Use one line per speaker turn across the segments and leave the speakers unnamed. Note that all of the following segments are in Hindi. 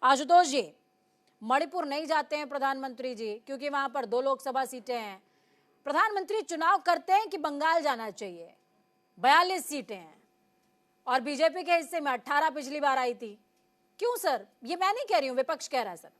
आशुतोष जी, मणिपुर नहीं जाते हैं प्रधानमंत्री जी क्योंकि वहां पर 2 लोकसभा सीटें हैं। प्रधानमंत्री चुनाव करते हैं कि बंगाल जाना चाहिए? 42 सीटें हैं और बीजेपी के हिस्से में 18 पिछली बार आई थी। क्यों सर? ये मैं नहीं कह रही हूं, विपक्ष कह रहा है सर।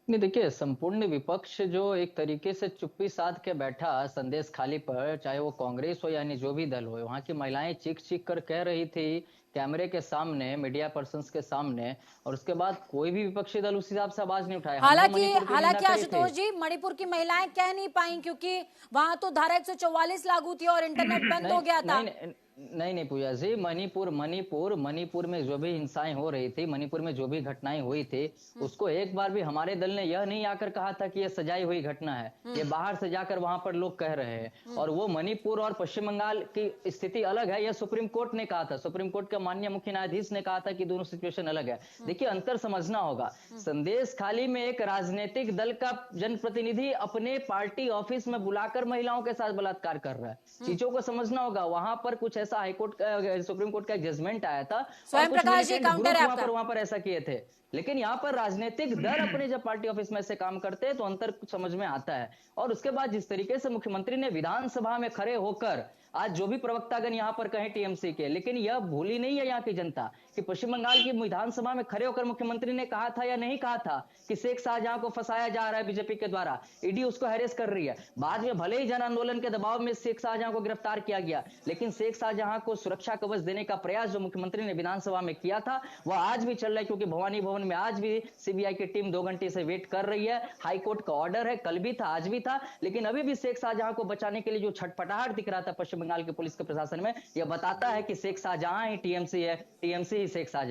नहीं, देखिए, संपूर्ण विपक्ष जो एक तरीके से चुप्पी साध के बैठा संदेश खाली पर, चाहे वो कांग्रेस हो यानी जो भी दल हो, वहां की महिलाएं चीख चीख कर कह रही थी कैमरे के सामने, मीडिया पर्संस के सामने, और उसके बाद कोई भी विपक्षी दल उस हिसाब से आवाज नहीं उठाया। हमने
हालांकि
मणिपुर की निंदा
हालांकि
करी थी।
आशुतोष जी, मणिपुर की महिलाएं कह नहीं पाई क्योंकि वहां तो धारा 144 लागू थी और इंटरनेट बंद
नहीं
हो गया था।
नहीं नहीं नहीं नहीं पूजा जी, मणिपुर में जो भी हिंसाएं हो रही थी, मणिपुर में जो भी घटनाएं हुई थी, उसको एक बार भी हमारे दल ने यह नहीं आकर कहा था कि यह सजाई हुई घटना है। ये बाहर से जाकर वहां पर लोग कह रहे हैं, और वो मणिपुर और पश्चिम बंगाल की स्थिति अलग है, यह सुप्रीम कोर्ट ने कहा था। सुप्रीम कोर्ट के माननीय मुख्य न्यायाधीश ने कहा था कि दोनों सिचुएशन अलग है। देखिए, अंतर समझना होगा। संदेश खाली में एक राजनीतिक दल का जनप्रतिनिधि अपने पार्टी ऑफिस में बुलाकर महिलाओं के साथ बलात्कार कर रहा है। चीजों को समझना होगा। वहां पर कुछ ऐसा हाईकोर्ट का, सुप्रीम कोर्ट का एक जजमेंट आया था और
स्वयं
कुछ
Prakash ji,
militant
counter
group
है आपका।
वहां पर ऐसा किए थे। लेकिन यहाँ पर राजनीतिक दल अपने जब पार्टी ऑफिस में ऐसे काम करते हैं तो अंतर समझ में आता है। और उसके बाद जिस तरीके से मुख्यमंत्री ने विधानसभा में खड़े होकर, आज जो भी प्रवक्तागण यहाँ पर कहें टीएमसी के, लेकिन यह भूली नहीं है यहाँ की जनता कि पश्चिम बंगाल की विधानसभा में खड़े होकर मुख्यमंत्री ने कहा था या नहीं कहा था कि शेख शाहजहां को फंसाया जा रहा है बीजेपी के द्वारा, ईडी उसको हैरेस कर रही है। बाद में भले ही जन आंदोलन के दबाव में शेख शाहजहां को गिरफ्तार किया गया, लेकिन शेख शाहजहां को सुरक्षा कवच देने का प्रयास जो मुख्यमंत्री ने विधानसभा में किया था वह आज भी चल रहा है, क्योंकि भवानी भवन में आज भी सीबीआई की टीम 2 घंटे से वेट कर रही है। हाईकोर्ट का ऑर्डर है, कल भी था आज भी था, लेकिन अभी भी शेख शाहजहां को बचाने के लिए जो छटपटाहट दिख रहा था पश्चिम बंगाल के पुलिस के प्रशासन में, यह बताता है कि शेख शाहजहां ही टीएमसी है, टीएमसी ही शेख शाहजहां।